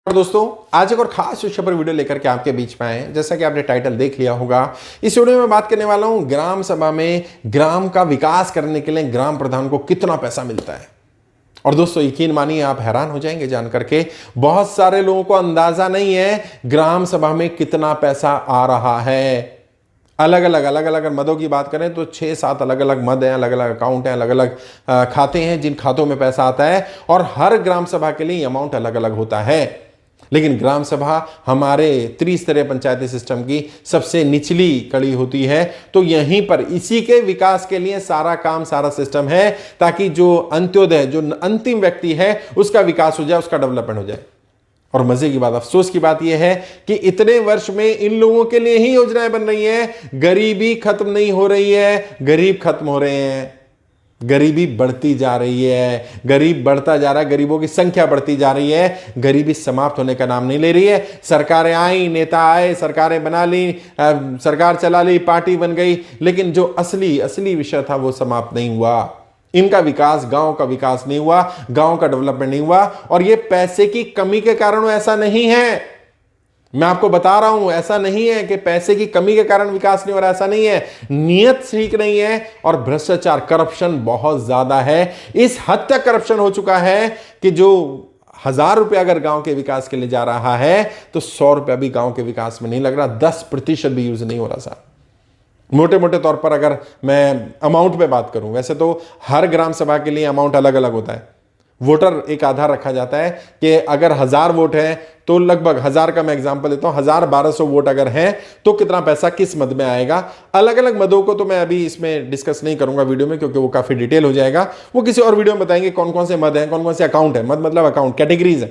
और दोस्तों आज एक और खास विषय पर वीडियो लेकर के आपके बीच में आए हैं। जैसा कि आपने टाइटल देख लिया होगा, इस वीडियो में बात करने वाला हूं ग्राम सभा में ग्राम का विकास करने के लिए ग्राम प्रधान को कितना पैसा मिलता है। और दोस्तों यकीन मानिए आप हैरान हो जाएंगे जान करके, बहुत सारे लोगों को अंदाजा नहीं है ग्राम सभा में कितना पैसा आ रहा है। अलग अलग मदों की बात करें तो 6-7 अलग अलग मद हैं, अलग अलग अकाउंट हैं, अलग अलग खाते हैं जिन खातों में पैसा आता है और हर ग्राम सभा के लिए अमाउंट अलग अलग होता है। लेकिन ग्राम सभा हमारे त्रिस्तरीय पंचायती सिस्टम की सबसे निचली कड़ी होती है, तो यहीं पर इसी के विकास के लिए सारा काम सारा सिस्टम है, ताकि जो अंत्योदय जो अंतिम व्यक्ति है उसका विकास हो जाए, उसका डेवलपमेंट हो जाए। और मजे की बात, अफसोस की बात यह है कि इतने वर्ष में इन लोगों के लिए ही योजनाएं बन रही हैं, गरीबी खत्म नहीं हो रही है, गरीब खत्म हो रहे हैं। गरीबी बढ़ती जा रही है, गरीब बढ़ता जा रहा है, गरीबों की संख्या बढ़ती जा रही है, गरीबी समाप्त होने का नाम नहीं ले रही है। सरकारें आई, नेता आए, सरकारें बना ली, सरकार चला ली, पार्टी बन गई, लेकिन जो असली विषय था वो समाप्त नहीं हुआ। इनका विकास, गांव का विकास नहीं हुआ, गांव का डेवलपमेंट नहीं हुआ। और ये पैसे की कमी के कारण ऐसा नहीं है, मैं आपको बता रहा हूं, ऐसा नहीं है कि पैसे की कमी के कारण विकास नहीं हो रहा, ऐसा नहीं है। नियत ठीक नहीं है और भ्रष्टाचार, करप्शन बहुत ज्यादा है। इस हद तक करप्शन हो चुका है कि जो 1000 रुपया अगर गांव के विकास के लिए जा रहा है तो 100 रुपया भी गांव के विकास में नहीं लग रहा, 10% भी यूज नहीं हो रहा साहब। मोटे मोटे तौर पर अगर मैं अमाउंट में बात करूं, वैसे तो हर ग्राम सभा के लिए अमाउंट अलग अलग होता है। वोटर एक आधार रखा जाता है कि अगर 1000 वोट है तो लगभग 1000 का मैं एग्जांपल देता हूं, 1200 वोट अगर हैं तो कितना पैसा किस मद में आएगा। अलग अलग मदों को तो मैं अभी इसमें डिस्कस नहीं करूंगा वीडियो में, क्योंकि वो काफी डिटेल हो जाएगा। वो किसी और वीडियो में बताएंगे कौन कौन से मद हैं, कौन कौन से अकाउंट है। मद मतलब अकाउंट, कैटेगरीज है,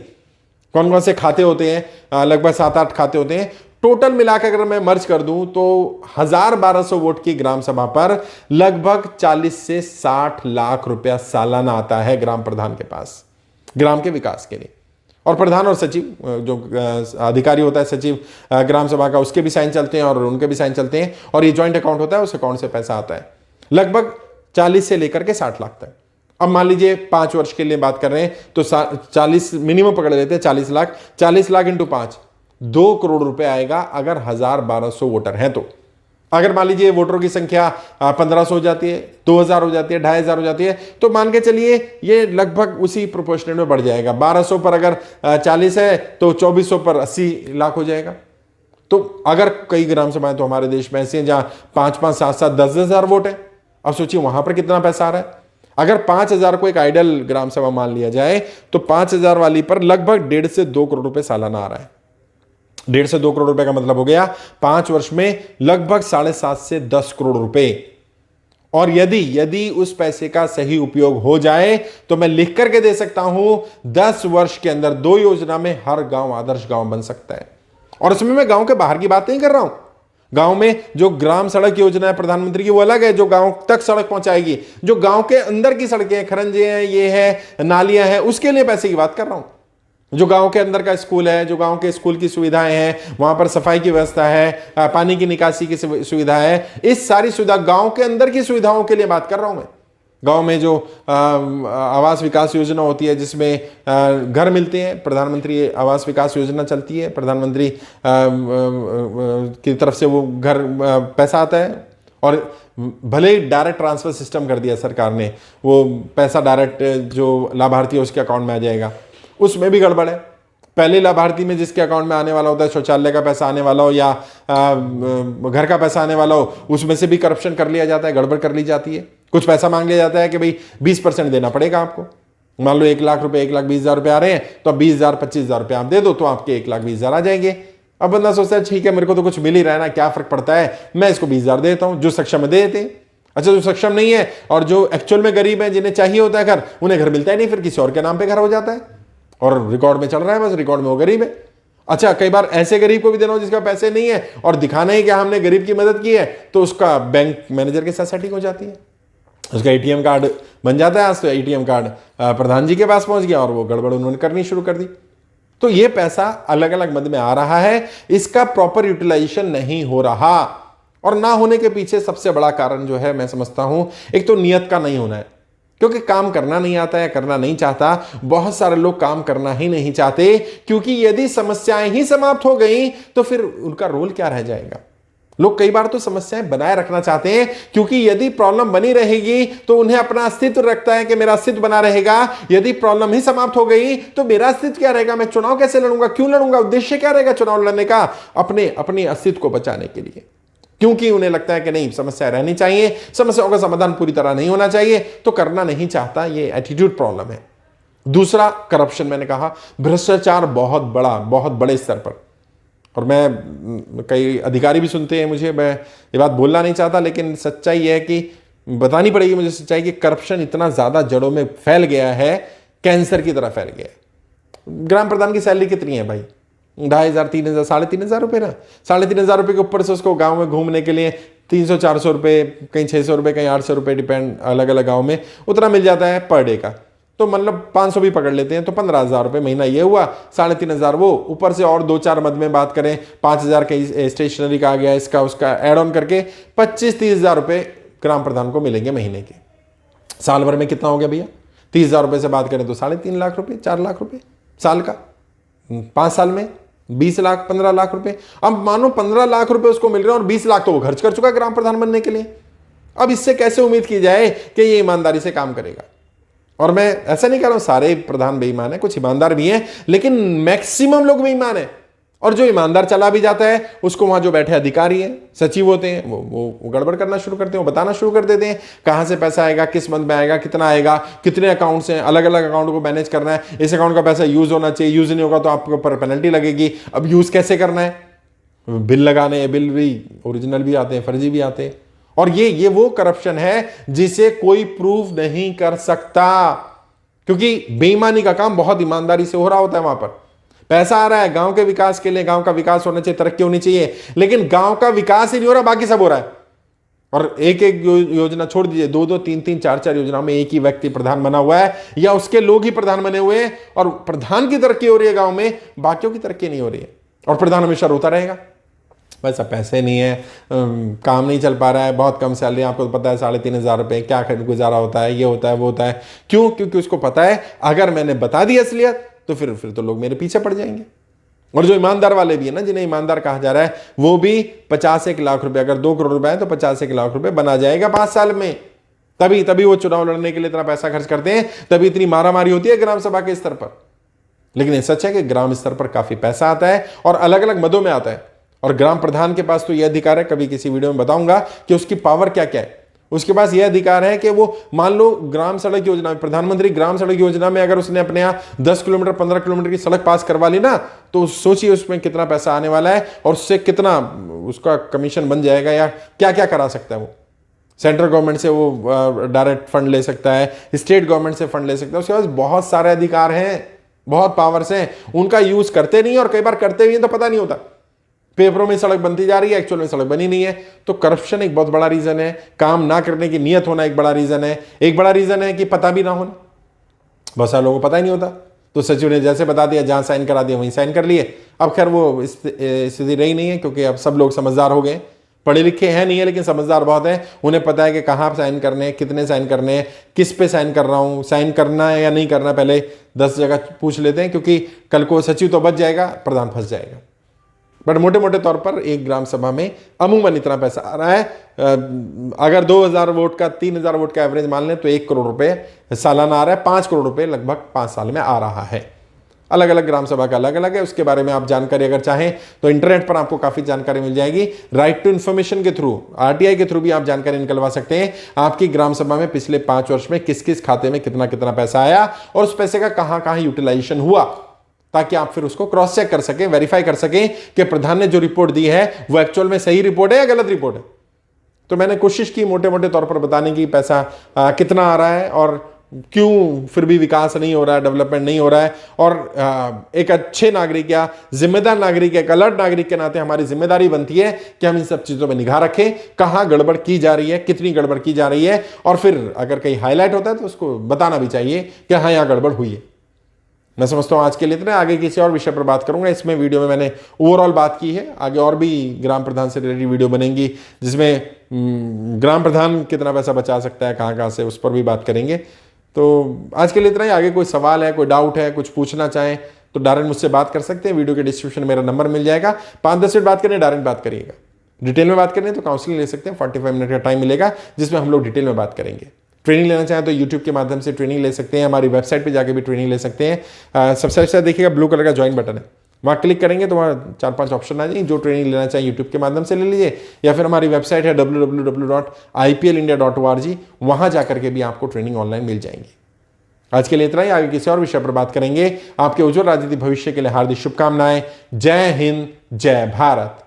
कौन कौन से खाते होते हैं, लगभग 7-8 खाते होते हैं। टोटल मिलाकर अगर मैं मर्ज कर दूं तो 1200 वोट की ग्राम सभा पर लगभग 40 से 60 लाख रुपया सालाना आता है ग्राम प्रधान के पास, ग्राम के विकास के लिए। और प्रधान और सचिव, जो अधिकारी होता है सचिव ग्राम सभा का, उसके भी साइन चलते हैं और उनके भी साइन चलते हैं। और ये ज्वाइंट अकाउंट होता है, उस अकाउंट से पैसा आता है लगभग 40 से लेकर के 60 लाख तक। अब मान लीजिए 5 वर्ष के लिए बात कर रहे हैं तो 40 मिनिमम पकड़ लेते हैं, 40 लाख, 40 लाख इंटू 5, 2 करोड़ रुपए आएगा अगर 1200 वोटर हैं तो। अगर मान लीजिए वोटरों की संख्या 1500 हो जाती है, 2000 हो जाती है, 2500 हो जाती है, तो मान के चलिए ये लगभग उसी प्रोपोर्शनल में बढ़ जाएगा। 1200 पर अगर 40 है तो 2400 पर 80 लाख हो जाएगा। तो अगर कई ग्राम सभाएं तो हमारे देश में ऐसी हैं जहां 5-5, 7-7, 10-10 हजार वोट है। अब सोचिए वहां पर कितना पैसा आ रहा है। अगर 5000 को एक आइडल ग्राम सभा मान लिया जाए तो 5000 वाली पर लगभग 1.5 से 2 करोड़ रुपए सालाना आ रहा है। 1.5 से 2 करोड़ रुपए का मतलब हो गया 5 वर्ष में लगभग 7.5 से 10 करोड़ रुपए। और यदि उस पैसे का सही उपयोग हो जाए तो मैं लिख करके दे सकता हूं 10 वर्ष के अंदर 2 योजना में हर गांव आदर्श गांव बन सकता है। और उसमें मैं गांव के बाहर की बात नहीं कर रहा हूं। गांव में जो ग्राम सड़क योजना है प्रधानमंत्री की, वो अलग है, जो गांव तक सड़क पहुंचाएगी। जो गांव के अंदर की सड़कें, खरंजे हैं, ये है, नालियां हैं, उसके लिए पैसे की बात कर रहा हूं। जो गांव के अंदर का स्कूल है, जो गांव के स्कूल की सुविधाएं हैं, वहां पर सफाई की व्यवस्था है, पानी की निकासी की सुविधा है, इस सारी सुविधा गांव के अंदर की सुविधाओं के लिए बात कर रहा हूं मैं। गांव में जो आवास विकास योजना होती है जिसमें घर मिलते हैं, प्रधानमंत्री आवास विकास योजना चलती है, प्रधानमंत्री की तरफ से वो घर पैसा आता है। और भले ही डायरेक्ट ट्रांसफर सिस्टम कर दिया सरकार ने, वो पैसा डायरेक्ट जो लाभार्थी है उसके अकाउंट में आ जाएगा, उसमें भी गड़बड़ है। पहले लाभार्थी में जिसके अकाउंट में आने वाला होता है, शौचालय का पैसा आने वाला हो या घर का पैसा आने वाला हो, उसमें से भी करप्शन कर लिया जाता है, गड़बड़ कर ली जाती है। कुछ पैसा मांग लिया जाता है कि भाई 20% देना पड़ेगा आपको। मान लो 1 लाख रुपए, 1,20,000 रुपए आ रहे हैं तो 20,000, 25,000 रुपए आप दे दो तो आपके 1,20,000 आ जाएंगे। अब बंदा सोचता है ठीक है मेरे को तो कुछ मिल ही रहा है ना, क्या फर्क पड़ता है, मैं इसको 20,000 देता हूं। जो सक्षम है दे देते हैं। अच्छा, जो सक्षम नहीं है और जो एक्चुअल में गरीब है, जिन्हें चाहिए होता है घर, उन्हें घर मिलता ही नहीं, फिर किसी और के नाम पे घर हो जाता है और रिकॉर्ड में चल रहा है, बस रिकॉर्ड में वो गरीब है। अच्छा, कई बार ऐसे गरीब को भी देना हो जिसका पैसे नहीं है और दिखाना ही कि हमने गरीब की मदद की है, तो उसका बैंक मैनेजर के साथ सेटिंग हो जाती है, उसका एटीएम कार्ड बन जाता है। आज तो एटीएम कार्ड प्रधान जी के पास पहुंच गया और वो गड़बड़ उन्होंने करनी शुरू कर दी। तो ये पैसा अलग अलग मद में आ रहा है, इसका प्रॉपर यूटिलाइजेशन नहीं हो रहा। और ना होने के पीछे सबसे बड़ा कारण जो है मैं समझता हूं, एक तो नियत का नहीं होना है। क्योंकि काम करना नहीं आता है, करना नहीं चाहता। बहुत सारे लोग काम करना ही नहीं चाहते, क्योंकि यदि समस्याएं ही समाप्त हो गई तो फिर उनका रोल क्या रह जाएगा। लोग कई बार तो समस्याएं बनाए रखना चाहते हैं, क्योंकि यदि प्रॉब्लम बनी रहेगी तो उन्हें अपना अस्तित्व रखता है कि मेरा अस्तित्व बना रहेगा। यदि प्रॉब्लम ही समाप्त हो गई तो मेरा अस्तित्व क्या रहेगा, मैं चुनाव कैसे लड़ूंगा, क्यों लड़ूंगा, उद्देश्य क्या रहेगा चुनाव लड़ने का, अपने अस्तित्व को बचाने के लिए। क्योंकि उन्हें लगता है कि नहीं, समस्या रहनी चाहिए, समस्याओं का समाधान पूरी तरह नहीं होना चाहिए, तो करना नहीं चाहता। ये एटीट्यूड प्रॉब्लम है। दूसरा, करप्शन। मैंने कहा भ्रष्टाचार बहुत बड़े स्तर पर, और मैं कई अधिकारी भी सुनते हैं मुझे, मैं ये बात बोलना नहीं चाहता, लेकिन सच्चाई यह है कि बतानी पड़ेगी मुझे सच्चाई कि करप्शन इतना ज्यादा जड़ों में फैल गया है, कैंसर की तरह फैल गया है। ग्राम प्रधान की सैलरी कितनी है भाई? 2,500, 3,000, 3,500 रुपये ना। 3,500 रुपये के ऊपर से उसको गांव में घूमने के लिए 300-400 रुपये, कहीं 600 रुपये, कहीं 800 रुपये, डिपेंड, अलग अलग गाँव में उतना मिल जाता है पर डे का। तो मतलब 500 भी पकड़ लेते हैं तो 15,000 रुपये महीना ये हुआ, 3,500 वो, ऊपर से और 2-4 मद में बात करें 5,000 कहीं स्टेशनरी का आ गया, इसका उसका ऐड ऑन करके 25-30,000 रुपये ग्राम प्रधान को मिलेंगे महीने के। साल भर में कितना हो गया भैया? 30,000 रुपये से बात करें तो 3.5 लाख रुपये, 4 लाख रुपये साल का। 5 साल में 20 लाख, 15 लाख रुपये। अब मानो 15 लाख रुपये उसको मिल रहे हैं और 20 लाख तो वो खर्च कर चुका है ग्राम प्रधान बनने के लिए। अब इससे कैसे उम्मीद की जाए कि ये ईमानदारी से काम करेगा? और मैं ऐसा नहीं कह रहा हूं सारे प्रधान बेईमान है, कुछ ईमानदार भी हैं, लेकिन मैक्सिमम लोग बेईमान है। और जो ईमानदार चला भी जाता है उसको वहां जो बैठे अधिकारी हैं, सचिव होते हैं, वो गड़बड़ करना शुरू करते हैं, वो बताना शुरू कर देते हैं कहां से पैसा आएगा, किस मंथ में आएगा, कितना आएगा, कितने अकाउंट्स हैं, अलग अलग अकाउंट को मैनेज करना है, इस अकाउंट का पैसा यूज होना चाहिए, यूज नहीं होगा तो आपके ऊपर पेनल्टी लगेगी। अब यूज कैसे करना है? बिल लगाने, बिल भी ओरिजिनल भी आते हैं, फर्जी भी आते हैं। और ये वो करप्शन है जिसे कोई प्रूव नहीं कर सकता, क्योंकि बेईमानी का काम बहुत ईमानदारी से हो रहा होता है। वहां पर पैसा आ रहा है गांव के विकास के लिए, गांव का विकास होना चाहिए, तरक्की होनी चाहिए, लेकिन गांव का विकास ही नहीं हो रहा, बाकी सब हो रहा है। और एक एक योजना छोड़ दीजिए, 2-2, 3-3, 4-4 योजनाओं में एक ही व्यक्ति प्रधान बना हुआ है या उसके लोग ही प्रधान बने हुए हैं, और प्रधान की तरक्की हो रही है गांव में, बाकियों की तरक्की नहीं हो रही है, और प्रधान हमेशा रोता रहेगा बस अब पैसे नहीं है, काम नहीं चल पा रहा है, बहुत कम सैलरी, आपको तो पता है 3,500 रुपये, क्या गुजारा होता है, ये होता है वो होता है। क्यों? क्योंकि उसको पता है अगर मैंने बता दी असलियत तो फिर तो लोग मेरे पीछे पड़ जाएंगे। और जो ईमानदार वाले भी है ना, जिन्हें ईमानदार कहा जा रहा है, वो भी 50-1 लाख रुपए, अगर 2 करोड़ रुपए है तो 50-1 लाख रुपए बना जाएगा 5 साल में। तभी वो चुनाव लड़ने के लिए इतना पैसा खर्च करते हैं, तभी इतनी मारामारी होती है ग्राम सभा के स्तर पर। लेकिन ये सच है कि ग्राम स्तर पर काफी पैसा आता है और अलग अलग मदों में आता है। और ग्राम प्रधान के पास तो यह अधिकार है, कभी किसी वीडियो में बताऊंगा कि उसकी पावर क्या क्या है। उसके पास यह अधिकार है कि वो मान लो ग्राम सड़क योजना, प्रधानमंत्री ग्राम सड़क योजना में अगर उसने अपने यहाँ 10 किलोमीटर 15 किलोमीटर की सड़क पास करवा ली ना, तो सोचिए उसमें कितना पैसा आने वाला है और उससे कितना उसका कमीशन बन जाएगा, या क्या क्या करा सकता है वो। सेंट्रल गवर्नमेंट से वो डायरेक्ट फंड ले सकता है, स्टेट गवर्नमेंट से फंड ले सकता है, उसके पास बहुत सारे अधिकार हैं, बहुत पावर्स हैं। उनका यूज करते नहीं, और कई बार करते भी हैं तो पता नहीं होता। पेपरों में सड़क बनती जा रही है, एक्चुअल में सड़क बनी नहीं है। तो करप्शन एक बहुत बड़ा रीजन है, काम ना करने की नीयत होना एक बड़ा रीजन है, एक बड़ा रीजन है कि पता भी ना होना। बहुत सारे लोगों को पता ही नहीं होता, तो सचिव ने जैसे बता दिया, जहां साइन करा दिया वहीं साइन कर लिए। अब खैर वो स्थिति रही नहीं है, क्योंकि अब सब लोग समझदार हो गए, पढ़े लिखे हैं नहीं है लेकिन समझदार बहुत है। उन्हें पता है कि कहाँ साइन करने हैं, कितने साइन करने हैं, किस पे साइन कर रहा हूं, साइन करना है या नहीं करना, पहले 10 जगह पूछ लेते हैं, क्योंकि कल को सचिव तो बच जाएगा, प्रधान फंस जाएगा। बट मोटे मोटे तौर पर एक ग्राम सभा में अमूमन इतना पैसा आ रहा है। अगर 2,000 वोट का 3,000 वोट का एवरेज मान लें तो 1 करोड़ रुपए सालाना आ रहा है। 5 करोड़ रुपए लगभग 5 साल में आ रहा है। अलग अलग ग्राम सभा का अलग अलग है, उसके बारे में आप जानकारी अगर चाहें तो इंटरनेट पर आपको काफी जानकारी मिल जाएगी। राइट टू इन्फॉर्मेशन के थ्रू, आरटीआई के थ्रू भी आप जानकारी निकलवा सकते हैं। आपकी ग्राम सभा में पिछले 5 वर्ष में किस किस खाते में कितना कितना पैसा आया और उस पैसे का कहां कहां यूटिलाइजेशन हुआ, ताकि आप फिर उसको क्रॉस चेक कर सकें, वेरीफाई कर सकें कि प्रधान ने जो रिपोर्ट दी है वो एक्चुअल में सही रिपोर्ट है या गलत रिपोर्ट है। तो मैंने कोशिश की मोटे मोटे तौर पर बताने की पैसा कितना आ रहा है और क्यों फिर भी विकास नहीं हो रहा है, डेवलपमेंट नहीं हो रहा है। और एक अच्छे नागरिक या जिम्मेदार नागरिक, एक अलर्ट नागरिक के नाते हमारी जिम्मेदारी बनती है कि हम इन सब चीजों पर निगाह रखें, कहां गड़बड़ की जा रही है, कितनी गड़बड़ की जा रही है, और फिर अगर कहीं हाईलाइट होता है तो उसको बताना भी चाहिए कि हाँ यहां गड़बड़ हुई है। मैं समझता हूं आज के लिए इतना, आगे किसी और विषय पर बात करूंगा। इसमें वीडियो में मैंने ओवरऑल बात की है, आगे और भी ग्राम प्रधान से रिलेटेड वीडियो बनेंगी जिसमें ग्राम प्रधान कितना पैसा बचा सकता है, कहां कहां से, उस पर भी बात करेंगे। तो आज के लिए इतना ही। आगे कोई सवाल है, कोई डाउट है, कुछ पूछना चाहें तो डायरेक्ट मुझसे बात कर सकते हैं। वीडियो के डिस्क्रिप्शन में मेरा नंबर मिल जाएगा। 5-10 मिनट बात करने, डायरेक्ट बात करिएगा। डिटेल में बात करनी है तो काउंसलिंग ले सकते हैं, 45 मिनट का टाइम मिलेगा जिसमें हम लोग डिटेल में बात करेंगे। ट्रेनिंग लेना चाहें तो यूट्यूब के माध्यम से ट्रेनिंग ले सकते हैं, हमारी वेबसाइट पे जाके भी ट्रेनिंग ले सकते हैं। सबसे अच्छा देखिएगा ब्लू कलर का ज्वाइन बटन है, वहाँ क्लिक करेंगे तो वहाँ 4-5 ऑप्शन आ जाएंगे। जो ट्रेनिंग लेना चाहें यूट्यूब के माध्यम से ले लीजिए, या फिर हमारी वेबसाइट है www.iplindia.org, वहाँ जाकर के भी आपको ट्रेनिंग ऑनलाइन मिल जाएंगी। आज के लिए इतना ही। आगे किसी और विषय पर बात करेंगे। आपके उज्जवल राजनीतिक भविष्य के लिए हार्दिक शुभकामनाएं। जय हिंद, जय भारत।